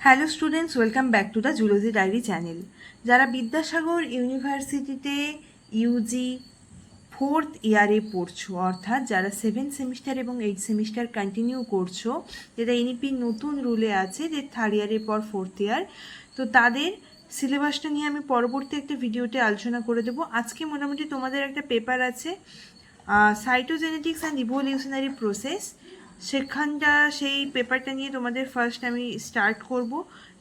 Hello students, welcome back to the zoology diary channel. যারা বিদ্যাসাগর ইউনিভার্সিটিতে Yuji 4th ইয়ারে পড়ছো, অর্থাৎ যারা 7th সেমিস্টার এবং 8th সেমিস্টার কন্টিনিউ করছো, যেটা এনইপির নতুন রুলে আছে যে 3rd ইয়ারের পর 4th ইয়ার, তো তাদের সিলেবাসটা নিয়ে আমি পরবর্তী একটা ভিডিওতে আলোচনা করে দেবো। আজকে মোটামুটি তোমাদের একটা পেপার আছে, সাইটোজেনেটিক্স অ্যান্ড ইভলিউশনারি প্রসেস। সেই পেপারটা নিয়ে তোমাদের ফার্স্ট আমি স্টার্ট করব।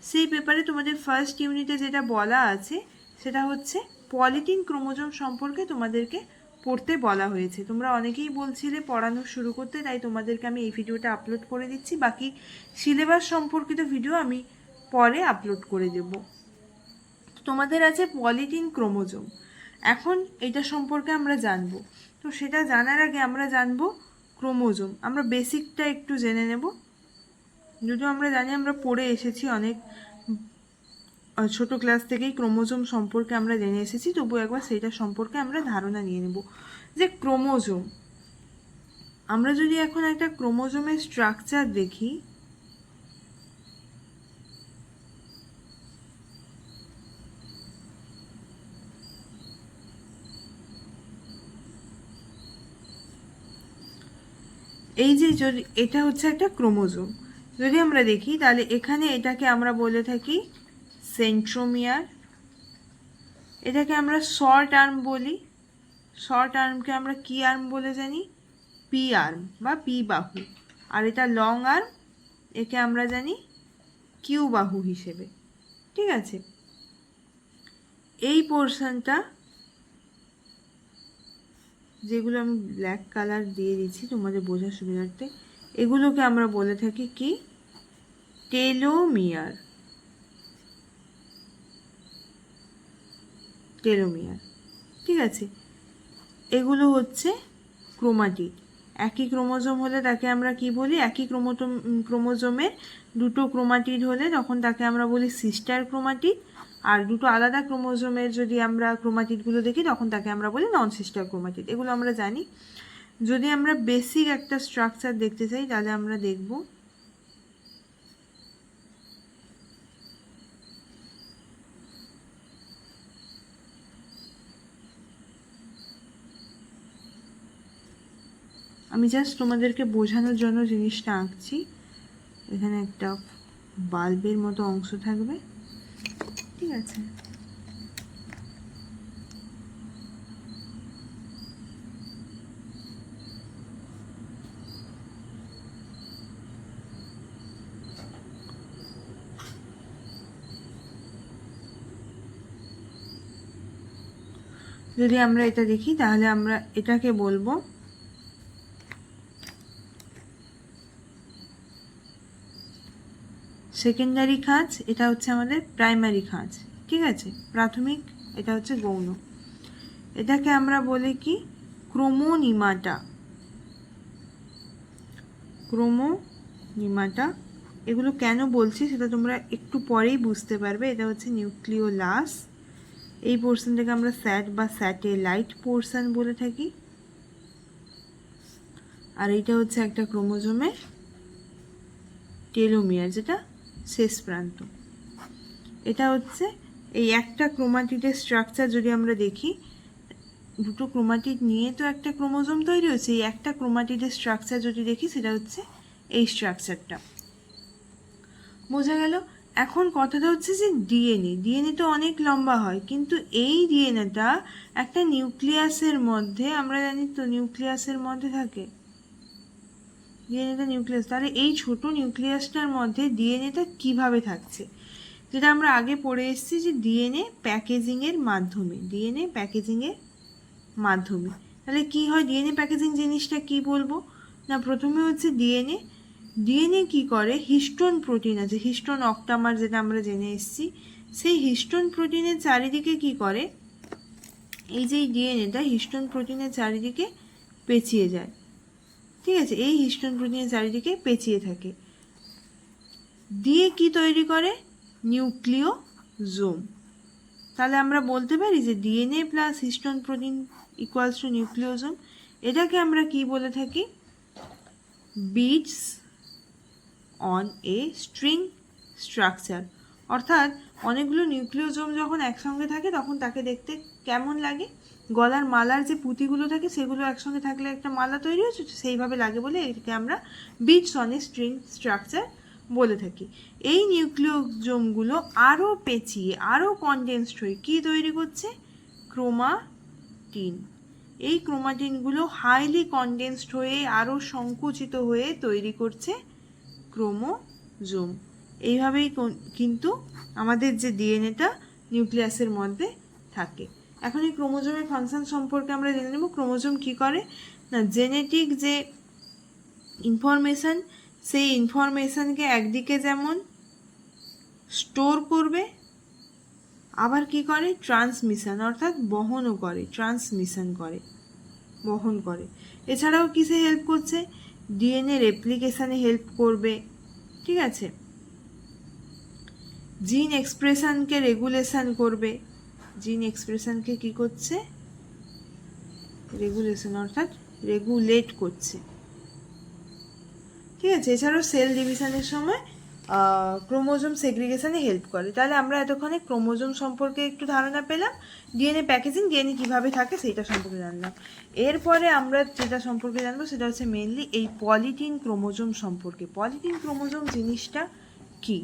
সেই পেপারে তোমাদের ফার্স্ট ইউনিটে যেটা বলা আছে সেটা হচ্ছে পলিটিন ক্রোমোজোম সম্পর্কে তোমাদেরকে পড়তে বলা হয়েছে। তোমরা অনেকেই বলছিলে পড়ানো শুরু করতে, তাই তোমাদেরকে আমি এই ভিডিওটা আপলোড করে দিচ্ছি। বাকি সিলেবাস সম্পর্কিত ভিডিও আমি পরে আপলোড করে দেব। তোমাদের আছে পলিটিন ক্রোমোজোম। এখন এটা সম্পর্কে আমরা জানবো। তো সেটা জানার আগে আমরা জানবো ক্রোমোজোম। আমরা বেসিকটা একটু জেনে নেব। যদিও আমরা জানি, আমরা পড়ে এসেছি অনেক ছোট ক্লাস থেকেই ক্রোমোজোম সম্পর্কে আমরা জেনে এসেছি, তবু একবার সেইটা সম্পর্কে আমরা ধারণা নিয়ে নেব যে ক্রোমোজোম। আমরা যদি এখন একটা ক্রোমোজোমের স্ট্রাকচার দেখি, এই যে যদি এটা হচ্ছে একটা ক্রোমোজোম, যদি আমরা দেখি তাহলে এখানে এটাকে আমরা বলে থাকি সেন্ট্রোমিয়ার। এটাকে আমরা শর্ট আর্ম বলি। শর্ট আর্মকে আমরা কি আর্ম বলে জানি? পি আর্ম বা পি বাহু। আর এটা লং আর্ম, একে আমরা জানি কিউ বাহু হিসেবে। ঠিক আছে, এই পোর্শনটা, যেগুলো আমি ব্ল্যাক কালার দিয়ে দিচ্ছি তোমাদের বোঝার সুবিধার্থে, এগুলোকে আমরা বলে থাকি কি? টেলোমিয়ার। টেলোমিয়ার, ঠিক আছে। এগুলো হচ্ছে ক্রোমাটিড। একই ক্রোমোজোম হলে তাকে আমরা কি বলি? একই ক্রোমোজোমের দুটো ক্রোমাটিড হলে তখন তাকে আমরা বলি সিস্টার ক্রোমাটিড। আর দুটো আলাদা ক্রোমোজোমের যদি আমরা ক্রোমাটিডগুলো দেখি তখন তাকে আমরা বলি নন সিস্টার ক্রোমাটিড। এগুলো আমরা জানি। যদি আমরা বেসিক একটা স্ট্রাকচার দেখতে চাই তাহলে আমরা দেখব আমি জাস্ট তোমাদেরকে বোঝানোর জন্য জিনিসটা আঁকছি। এখানে একটা বাল্বের মতো অংশ থাকবে, ঠিক আছে। যদি আমরা এটা দেখি তাহলে আমরা এটাকে বলবো সেকেন্ডারি খাঁজ, এটা হচ্ছে আমাদের প্রাইমারি খাঁজ, ঠিক আছে, প্রাথমিক। এটা হচ্ছে গৌণ। এটাকে আমরা বলি কি? ক্রোমোনিমাটা। ক্রোমোনিমাটা। এগুলো কেন বলছি সেটা তোমরা একটু পরেই বুঝতে পারবে। এটা হচ্ছে নিউক্লিওলাস। এই পোর্শনটাকে আমরা স্যাট বা স্যাটেলাইট পোর্শন বলে থাকি। আর এইটা হচ্ছে একটা ক্রোমোজোমের টেলোমিয়ার, যেটা শেষ প্রান্ত। এটা হচ্ছে এই একটা ক্রোমাটিডের স্ট্রাকচার। যদি আমরা দেখি, দুটো ক্রোমাটিড নিয়ে তো একটা ক্রোমোজোম তৈরি হচ্ছে। এই একটা ক্রোমাটিডের স্ট্রাকচার যদি দেখি সেটা হচ্ছে এই স্ট্রাকচারটা। বোঝা গেল? এখন কথাটা হচ্ছে যে ডিএনএ তো অনেক লম্বা হয়, কিন্তু এই ডিএনএটা একটা নিউক্লিয়াসের মধ্যে, আমরা জানি তো নিউক্লিয়াসের মধ্যে থাকে ডিএনএটা, নিউক্লিয়াস। তাহলে এই ছোট নিউক্লিয়াসটার মধ্যে ডিএনএটা কিভাবে থাকছে, যেটা আমরা আগে পড়ে এসেছি যে ডিএনএ প্যাকেজিংয়ের মাধ্যমে। তাহলে কি হয় ডিএনএ প্যাকেজিং জিনিসটা? কি বলবো না, প্রথমে হচ্ছে ডিএনএ কি করে? হিস্টোন প্রোটিন আছে, হিস্টোন অক্টামার, যেটা আমরা জেনে এসেছি। সেই হিস্টোন প্রোটিনের চারিদিকে কি করে? এই যে ডিএনএটা হিস্টোন প্রোটিনের চারিদিকে পেঁচিয়ে যায়, ঠিক আছে। এই হিস্টোন প্রোটিনের চারিদিকে পেঁচিয়ে থাকে, দিয়ে কি তৈরি করে? নিউক্লিওজোম। তাহলে আমরা বলতে পারি যে DNA plus histone protein equals to nucleosome. এটাকে আমরা কি বলে থাকি? Beads on a string structure, অর্থাৎ অনেকগুলো নিউক্লিওজোম যখন একসঙ্গে থাকে তখন তাকে দেখতে কেমন লাগে, গলার মালার যে পুঁতিগুলো থাকে সেগুলো একসঙ্গে থাকলে একটা মালা তৈরি হচ্ছে, সেইভাবে লাগে বলে এটাকে আমরা beads on a string structure বলে থাকি। এই নিউক্লিওজোমগুলো আরও পেঁচিয়ে আরও কনডেন্সড হয়ে কী তৈরি করছে? ক্রোমাটিন। এই ক্রোমাটিনগুলো হাইলি কনডেন্সড হয়ে আরও সংকুচিত হয়ে তৈরি করছে ক্রোমোজোম। এইভাবেই কিন্তু আমাদের যে ডিএনএটা নিউক্লিয়াসের মধ্যে থাকে। এখন এই ক্রোমোজোমের ফাংশন সম্পর্কে আমরা জেনে নেব। ক্রোমোজোম কী করে না, জেনেটিক যে ইনফরমেশান, সেই ইনফরমেশানকে একদিকে যেমন স্টোর করবে, আবার কি করে ট্রান্সমিশন অর্থাৎ বহনও করে, বহন করে। এছাড়াও কিসে হেল্প করছে? ডিএনএ রেপ্লিকেশানে হেল্প করবে, ঠিক আছে। জিন এক্সপ্রেশনকে রেগুলেশন করবে, জিন এক্সপ্রেশনকে কি করছে? রেগুলেশন অর্থাৎ রেগুলেট করছে, ঠিক আছে। এছাড়াও সেল ডিভিশনের সময় ক্রোমোজোম সেগ্রিগেশনে হেল্প করে। তাহলে আমরা এতক্ষণে ক্রোমোজোম সম্পর্কে একটু ধারণা পেলাম, ডিএনএ প্যাকেজিং, ডিএনএ কীভাবে থাকে সেইটা সম্পর্কে জানলাম। এরপরে আমরা যেটা সম্পর্কে জানবো সেটা হচ্ছে মেনলি এই পলিটিন ক্রোমোজোম সম্পর্কে। পলিটিন ক্রোমোজোম জিনিসটা কি?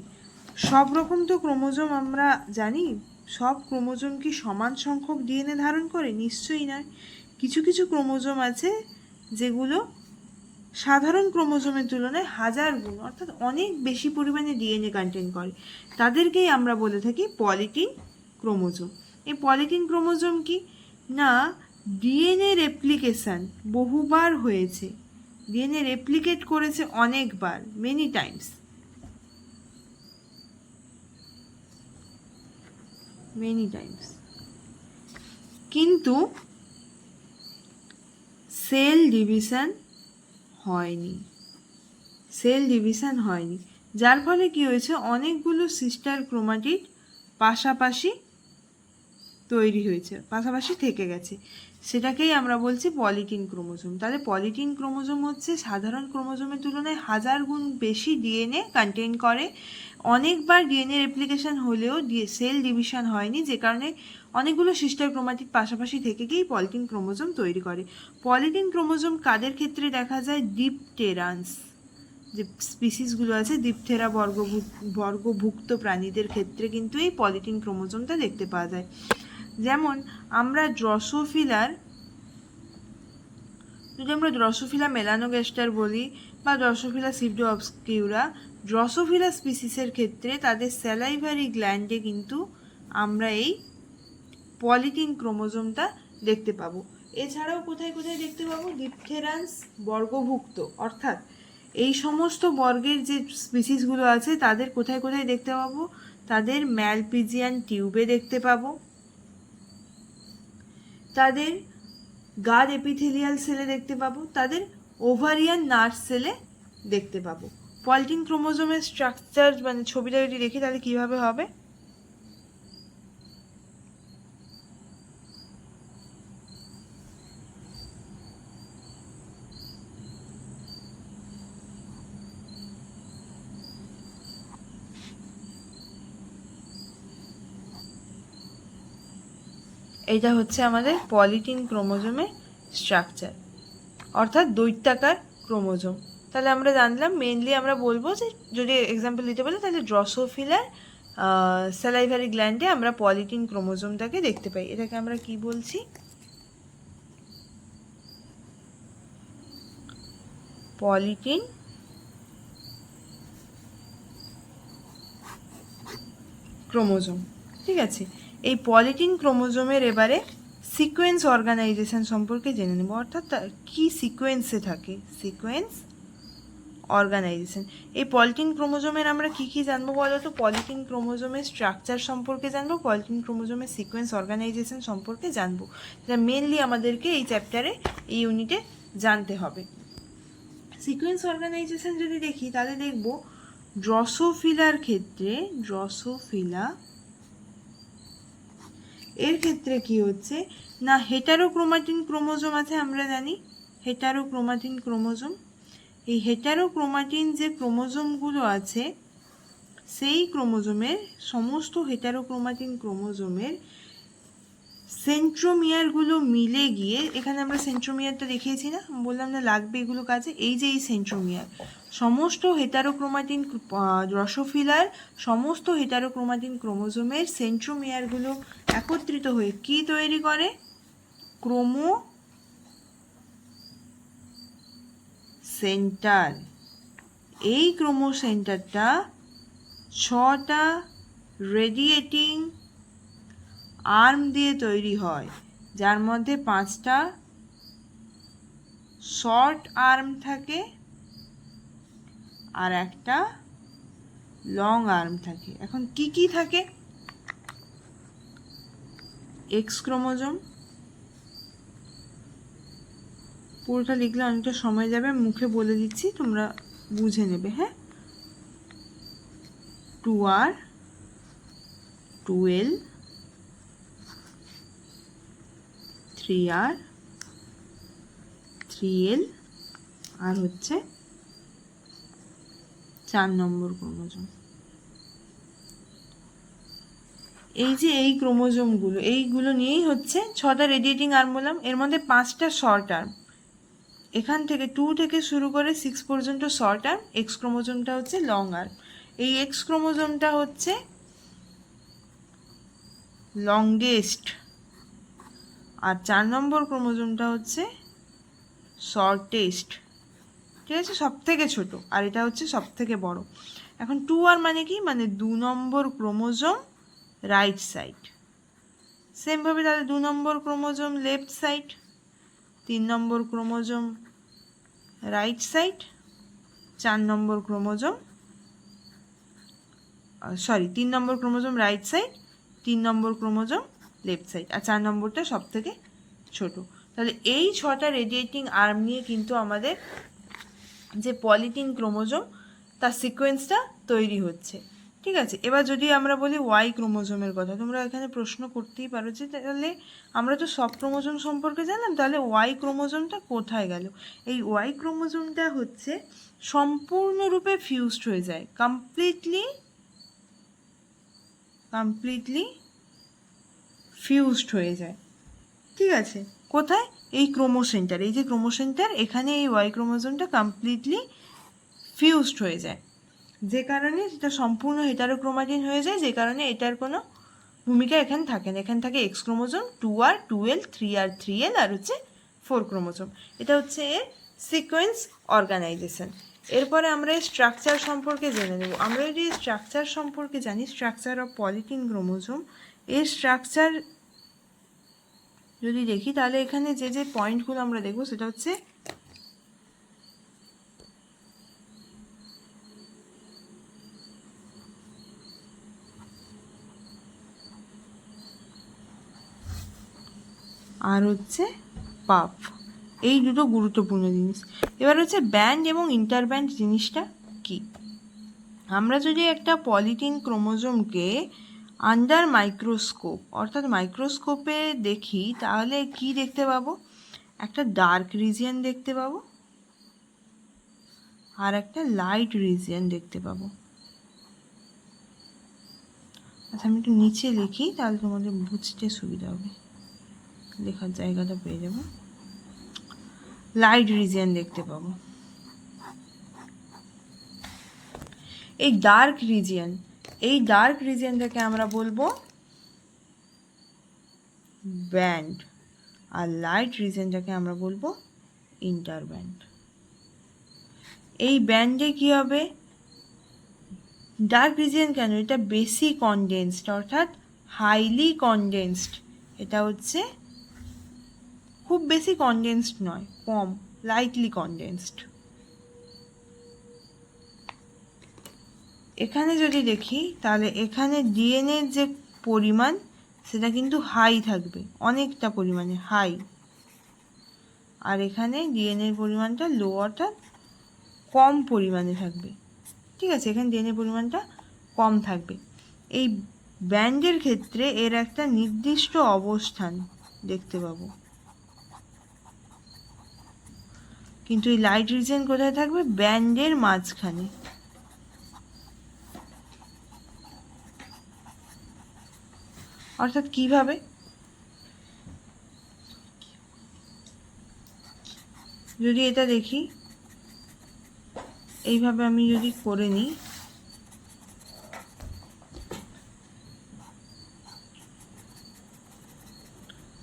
সব রকম তো ক্রোমোজোম আমরা জানি, সব ক্রোমোজোম কি সমান সংখ্যক ডিএনএ ধারণ করে? নিশ্চয়ই নয়। কিছু কিছু ক্রোমোজোম আছে যেগুলো সাধারণ ক্রোমোজোমের তুলনায় 1000 গুণ অর্থাৎ অনেক বেশি পরিমাণে ডিএনএ কন্টেন করে, তাদেরকেই আমরা বলে থাকি পলিটিন ক্রোমোজোম। এই পলিটিন ক্রোমোজোম কি না, ডিএনএ রেপ্লিকেশান বহুবার হয়েছে, ডিএনএ রেপ্লিকেট করেছে অনেকবার, মেনি টাইমস, কিন্তু সেল ডিভিশন হয়নি, যার ফলে কি হয়েছে, অনেকগুলো সিস্টার ক্রোমাটিড পাশাপাশি তৈরি হয়েছে, পাশাপাশি থেকে গেছে, সেটাকেই আমরা বলছি পলিটিন ক্রোমোজোম। তাহলে পলিটিন ক্রোমোজোম হচ্ছে সাধারণ ক্রোমোজোমের তুলনায় 1000 গুণ বেশি ডিএনএ কন্টেন করে, অনেকবার ডিএনএ রেপ্লিকেশন হলেও সেল ডিভিশন হয়নি, যে কারণে অনেকগুলো সিস্টার ক্রোমাটিড পাশাপাশি থেকে গিয়ে পলিটিন ক্রোমোজোম তৈরি করে। পলিটিন ক্রোমোজোম কাদের ক্ষেত্রে দেখা যায়? ডিপটেরান্স, যে স্পিসিসগুলো আছে ডিপথেরা বর্গভুক্ত প্রাণীদের ক্ষেত্রে কিন্তু এই পলিটিন ক্রোমোজোমটা দেখতে পাওয়া যায়। যেমন আমরা ড্রসোফিলা মেলানোগ্যাস্টার বলি বা ড্রসোফিলা সিবডোঅবস্কিউরা, ড্রসোফিলা স্পিসিসের ক্ষেত্রে তাদের স্যালাইভারি গ্ল্যান্ডে কিন্তু আমরা এই পলিটিন ক্রোমোজোমটা দেখতে পাবো। এছাড়াও কোথায় কোথায় দেখতে পাবো? ডিপথেরান্স বর্গভুক্ত, অর্থাৎ এই সমস্ত বর্গের যে স্পিসিসগুলো আছে তাদের কোথায় কোথায় দেখতে পাবো? তাদের ম্যালপিজিয়ান টিউবে দেখতে পাবো, তাদের গাদ এপিথেলিয়াল সেলে দেখতে পাবো, তাদের ওভারিয়ান নার্ভ সেলে দেখতে পাবো। পলিটিন ক্রোমোজোমের স্ট্রাকচার মানে ছবিটা যদি দেখি তাহলে কীভাবে হবে? এটা হচ্ছে আমাদের পলিটিন ক্রোমোজোমের স্ট্রাকচার, অর্থাৎ দৈত্যাকার ক্রোমোজোম। তাহলে আমরা জানলাম মেনলি আমরা বলবো যে যদি এক্সাম্পল দিতে বলে তাহলে ড্রসোফিলার স্যালাইভারি গ্ল্যান্ডে আমরা পলিটিন ক্রোমোজোমটাকে দেখতে পাই। এটাকে আমরা কি বলছি? পলিটিন ক্রোমোজোম, ঠিক আছে। এই পলিটিন ক্রোমোজোমের এবারে সিকোয়েন্স অর্গানাইজেশন সম্পর্কে জেনে নেব, অর্থাৎ কি সিকোয়েন্সে থাকে, সিকোয়েন্স অর্গানাইজেশন। এই পলিটিন ক্রোমোজোমের আমরা কি কি জানবো বলো তো? পলিটিন ক্রোমোজোমের স্ট্রাকচার সম্পর্কে জানবো, পলিটিন ক্রোমোজোমের সিকোয়েন্স অর্গানাইজেশন সম্পর্কে জানবো, যা মেনলি আমাদেরকে এই চ্যাপ্টারে, এই ইউনিটে জানতে হবে। সিকোয়েন্স অর্গানাইজেশন যদি দেখি তাহলে দেখব ড্রসোফিলার ক্ষেত্রে, ড্রসোফিলা এর ক্ষেত্রে কি হচ্ছে না, হেটারোক্রোমাটিন ক্রোমোজোম আছে, আমরা জানি হেটারোক্রোমাটিন ক্রোমোজোম। এই হেটারোক্রোমাটিন যে ক্রোমোজোমগুলো আছে সেই ক্রোমোজোমের সমস্ত হেটারোক্রোমাটিন ক্রোমোজোমের সেন্ট্রোমিয়ারগুলো মিলে গিয়ে, এখানে আমরা সেন্ট্রোমিয়ারটা দেখিয়েছি না, বললাম না লাগবে এগুলো কাজে, এই যে এই সেন্ট্রোমিয়ার সমস্ত হেটারোক্রোমাটিন ড্রসোফিলার সমস্ত হেটারোক্রোমাটিন ক্রোমোজোমের সেন্ট্রোমিয়ারগুলো একত্রিত হয়ে কি তৈরি করে? ক্রোমো সেন্টার। এই ক্রোমো সেন্টারটা 6টা রেডিয়েটিং আর্ম দিয়ে তৈরি হয়, যার মধ্যে 5টা শর্ট আর্ম থাকে আর একটা লং আর্ম থাকে। এখন কি কি থাকে? এক্স ক্রোমোজোম, পুরোটা লিখলে অনেকটা সময় যাবে, মুখে বলে দিচ্ছি, তোমরা বুঝে নেবে। হ্যাঁ, 2R 2L 3R 3L আর হচ্ছে 4 নম্বর ক্রোমোজোম। এই যে এই ক্রোমোজোমগুলো, এইগুলো নিয়েই হচ্ছে 6টা রেডিয়েটিং আর্ম বললাম, এর মধ্যে 5টা শর্ট আর্ম, এখান থেকে 2 থেকে শুরু করে 6 পর্যন্ত শর্ট আর্ম, এক্স ক্রোমোজোমটা হচ্ছে লং আর্ম। এই এক্স ক্রোমোজোমটা হচ্ছে লংগেস্ট আর 4 নম্বর ক্রোমোজোমটা হচ্ছে শর্টেস্ট, ঠিক আছে, সব থেকে ছোট, আর এটা হচ্ছে সব থেকে বড়। এখন 2R মানে কি? মানে 2 নম্বর ক্রোমোজোম রাইট সাইড। সেমভাবে তাহলে 2 নম্বর ক্রোমোজোম লেফট সাইড, 3 নম্বর ক্রোমোজোম রাইট সাইড, 4 নম্বর ক্রোমোজোম 3 নম্বর ক্রোমোজোম রাইট সাইড, 3 নম্বর ক্রোমোজোম লেফট সাইড, আর 4 নম্বরটা সব থেকে ছোট। তাহলে এই 6টা রেডিয়েটিং আর্ম নিয়ে কিন্তু আমাদের যে পলিটিন ক্রোমোজোম তার সিকোয়েন্সটা তৈরি হচ্ছে, ঠিক আছে। এবার যদি আমরা বলি ওয়াই ক্রোমোজোমের কথা, তোমরা এখানে প্রশ্ন করতেই পারো যে তাহলে আমরা তো সব ক্রোমোজোম সম্পর্কে জানলাম, তাহলে ওয়াই ক্রোমোজোমটা কোথায় গেল? এই ওয়াই ক্রোমোজোমটা হচ্ছে সম্পূর্ণরূপে ফিউজড হয়ে যায়, কমপ্লিটলি ফিউজড হয়ে যায়, ঠিক আছে। কোথায়? এই ক্রোমো সেন্টার, এই যে ক্রোমো সেন্টার, এখানে এই ওয়াই ক্রোমোজোমটা কমপ্লিটলি ফিউজড হয়ে যায়, যে কারণে সেটা সম্পূর্ণ হেটারোক্রোমাটিন হয়ে যায়, যে কারণে এটার কোনো ভূমিকা এখানে থাকে না। এখানে থাকে x chromosome, 2R 2L 3R 3L আর হচ্ছে 4 ক্রোমোজোম। এটা হচ্ছে এর সিকোয়েন্স অর্গানাইজেশন। এরপরে আমরা এই স্ট্রাকচার সম্পর্কে জেনে নেব। আমরা যদি স্ট্রাকচার সম্পর্কে জানি, স্ট্রাকচার অফ পলিটিন ক্রোমোজোম, এর স্ট্রাকচার যদি দেখি, তাহলে এখানে যে যে পয়েন্টগুলো আমরা দেখব সেটা হচ্ছে আর হচ্ছে পাফ, এই দুটো গুরুত্বপূর্ণ জিনিস। এবার হচ্ছে ব্যান্ড এবং ইন্টারব্যান্ড জিনিসটা কি? আমরা যদি একটা পলিটিন ক্রোমোজোমকে আন্ডার মাইক্রোস্কোপ অর্থাৎ মাইক্রোস্কোপে দেখি, তাহলে কি দেখতে পাবো? একটা ডার্ক রিজিয়ন দেখতে পাবো আর একটা লাইট রিজিয়ন দেখতে পাবো। আচ্ছা, আমি একটু নিচে লিখি, তাহলে তোমাদের বুঝতে সুবিধা হবে, লেখার জায়গাটা পেয়ে যাবো। লাইট রিজিয়ন দেখতে পাবো। এই ডার্ক রিজিয়নটাকে আমরা বলবো ব্যান্ড, আর লাইট রিজিয়নটাকে আমরা বলবো ইন্টারব্যান্ড। এই ব্যান্ডে কি হবে? ডার্ক রিজিয়ন কেন? এটা বেশি কনডেন্সড অর্থাৎ হাইলি কনডেন্সড, এটা হচ্ছে খুব বেশি কনডেন্সড নয়, কম, লাইটলি কনডেন্সড। এখানে যদি দেখি, তাহলে এখানে ডিএনএর যে পরিমাণ সেটা কিন্তু হাই থাকবে, অনেকটা পরিমাণে হাই, আর এখানে ডিএনএর পরিমাণটা লো অর্থাৎ কম পরিমাণে থাকবে, ঠিক আছে। এখানে ডিএনএর পরিমাণটা কম থাকবে। এই ব্যান্ডের ক্ষেত্রে এর একটা নির্দিষ্ট অবস্থান দেখতে পাবো, কিন্তু এই লাইট রিজিয়ন কোথায় থাকবে? ব্যান্ডের মাঝখানে। অর্থাৎ কিভাবে, যদি এটা দেখি এইভাবে আমি যদি করে নিই,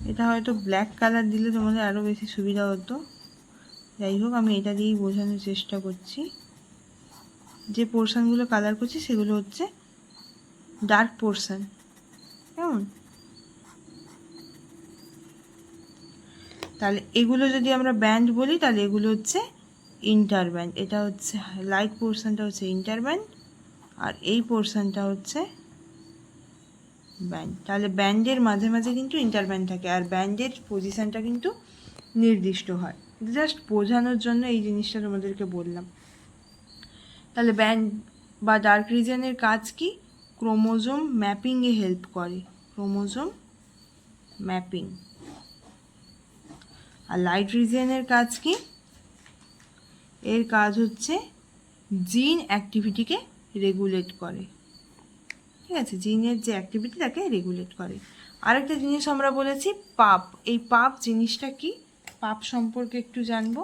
এটা হয়তো ব্ল্যাক কালার দিলে তোমাদের আরও বেশি সুবিধা হতো। যাই হোক, আমি এটা দিয়েই বোঝানোর চেষ্টা করছি। যে পোর্শনগুলো কালার করছি সেগুলো হচ্ছে ডার্ক পোর্শন, কেমন? তাহলে এগুলো যদি আমরা ব্যান্ড বলি তাহলে এগুলো হচ্ছে ইন্টার ব্যান্ড। এটা হচ্ছে লাইট পোর্শনটা হচ্ছে ইন্টার ব্যান্ড, আর এই পোর্শনটা হচ্ছে ব্যান্ড। তাহলে ব্যান্ডের মাঝে মাঝে কিন্তু ইন্টার ব্যান্ড থাকে, আর ব্যান্ডের পজিশানটা কিন্তু নির্দিষ্ট হয়। জাস্ট বোঝানোর জন্য এই জিনিসটা তোমাদেরকে বললাম। তাহলে ব্যান্ড বা ডার্ক রিজনের কাজ কি? ক্রোমোজোম ম্যাপিংয়ে হেল্প করে, ক্রোমোজোম ম্যাপিং। আর লাইট রিজনের কাজ কি? এর কাজ হচ্ছে জিন অ্যাক্টিভিটিকে রেগুলেট করে, ঠিক আছে? জিনের যে অ্যাক্টিভিটি তাকে রেগুলেট করে। আরেকটা জিনিস আমরা বলেছি পাপ। এই পাপ জিনিসটা কি? পাপ সম্পর্কে একটু জানবো।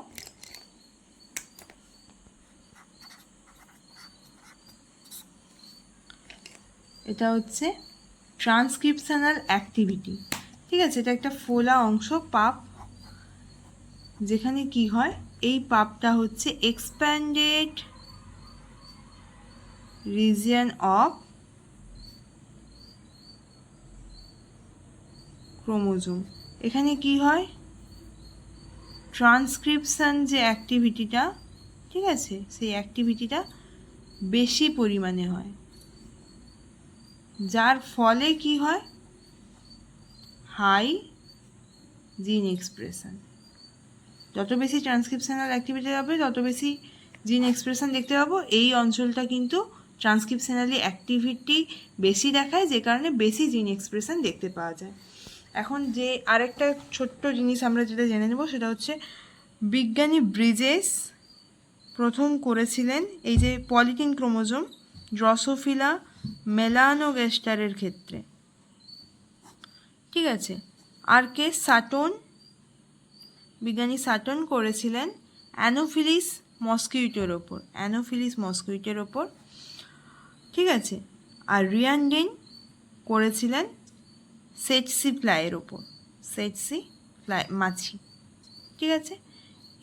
এটা হচ্ছে ট্রান্সক্রিপশনাল অ্যাক্টিভিটি, ঠিক আছে? এটা একটা ফোলা অংশ পাপ, যেখানে কি হয়, এই পাপটা হচ্ছে এক্সপ্যান্ডেড রিজিয়ন অফ ক্রোমোজোম। এখানে কি হয়, ট্রান্সক্রিপশন যে অ্যাক্টিভিটিটা, ঠিক আছে, সেই অ্যাক্টিভিটিটা বেশি পরিমাণে হয়, যার ফলে কি হয়, হাই জিন এক্সপ্রেশন। যত বেশি ট্রান্সক্রিপশনাল অ্যাক্টিভিটি হবে তত বেশি জিন এক্সপ্রেশন দেখতে পাবো। এই অঞ্চলটা কিন্তু ট্রান্সক্রিপশনালি অ্যাক্টিভিটি বেশি দেখায়, যে কারণে বেশি জিন এক্সপ্রেশন দেখতে পাওয়া যায়। এখন যে আরেকটা ছোট্ট জিনিস আমরা যেটা জেনে নেব সেটা হচ্ছে বিজ্ঞানী ব্রিজেস প্রথম করেছিলেন এই যে পলিটিন ক্রোমোজোম ড্রসোফিলা মেলানোগ্যাস্টারের ক্ষেত্রে, ঠিক আছে? আর কে? সাটন, বিজ্ঞানী সাটন করেছিলেন অ্যানোফিলিস মস্কিউটোর ওপর, অ্যানোফিলিস মস্কিউটোর ওপর, ঠিক আছে? আর রিয়ান্ডিন করেছিলেন সেটসি ফ্লাইয়ের ওপর, সেটসি ফ্লাই মাছি, ঠিক আছে?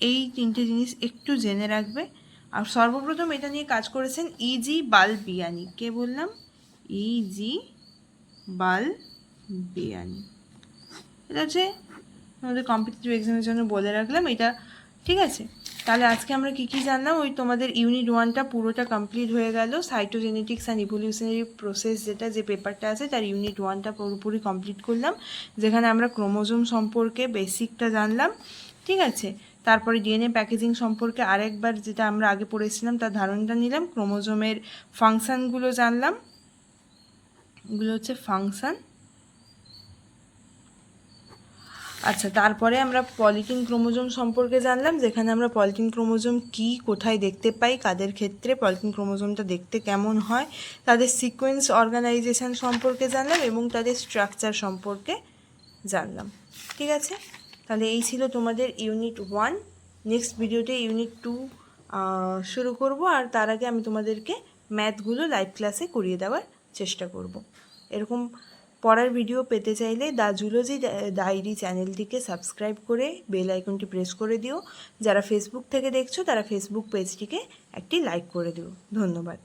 এই তিনটে জিনিস একটু জেনে রাখবে। আর সর্বপ্রথম এটা নিয়ে কাজ করেছেন ইজি বালবিয়ানি। কে বললাম? ইজি বালবিয়ানি। এটা হচ্ছে আমাদের কম্পিটিটিভ এক্সামের জন্য বলে রাখলাম এটা, ঠিক আছে? তাহলে আজকে আমরা কী কী জানলাম, ওই তোমাদের ইউনিট 1টা পুরোটা কমপ্লিট হয়ে গেল। সাইটোজেনেটিক্স অ্যান্ড ইভলিউশনারি প্রসেস যেটা, যে পেপারটা আছে তার ইউনিট 1টা পুরোপুরি কমপ্লিট করলাম, যেখানে আমরা ক্রোমোজোম সম্পর্কে বেসিকটা জানলাম, ঠিক আছে? তারপরে ডিএনএ প্যাকেজিং সম্পর্কে আরেকবার, যেটা আমরা আগে পড়েছিলাম তার ধারণাটা নিলাম। ক্রোমোজোমের ফাংশানগুলো জানলাম, এগুলো হচ্ছে ফাংশান। আচ্ছা, তারপরে আমরা পলিটিন ক্রোমোজোম সম্পর্কে জানলাম, যেখানে আমরা পলিটিন ক্রোমোজোম কী, কোথায় দেখতে পাই, কাদের ক্ষেত্রে পলিটিন ক্রোমোজোমটা দেখতে কেমন হয়, তাদের সিকোয়েন্স অর্গানাইজেশন সম্পর্কে জানলাম এবং তাদের স্ট্রাকচার সম্পর্কে জানলাম, ঠিক আছে? তাহলে এই ছিল তোমাদের ইউনিট 1। নেক্সট ভিডিওতে ইউনিট 2 শুরু করব, আর তার আগে আমি তোমাদেরকে ম্যাথগুলো লাইভ ক্লাসে করিয়ে দেওয়ার চেষ্টা করব। এরকম পড়ার ভিডিও পেতে চাইলে দ্য জুলজি ডায়েরি চ্যানেলটিকে সাবস্ক্রাইব করে বেল আইকনটি প্রেস করে দিও। যারা ফেসবুক থেকে দেখছো তারা ফেসবুক পেজটিকে একটি লাইক করে দিও। ধন্যবাদ।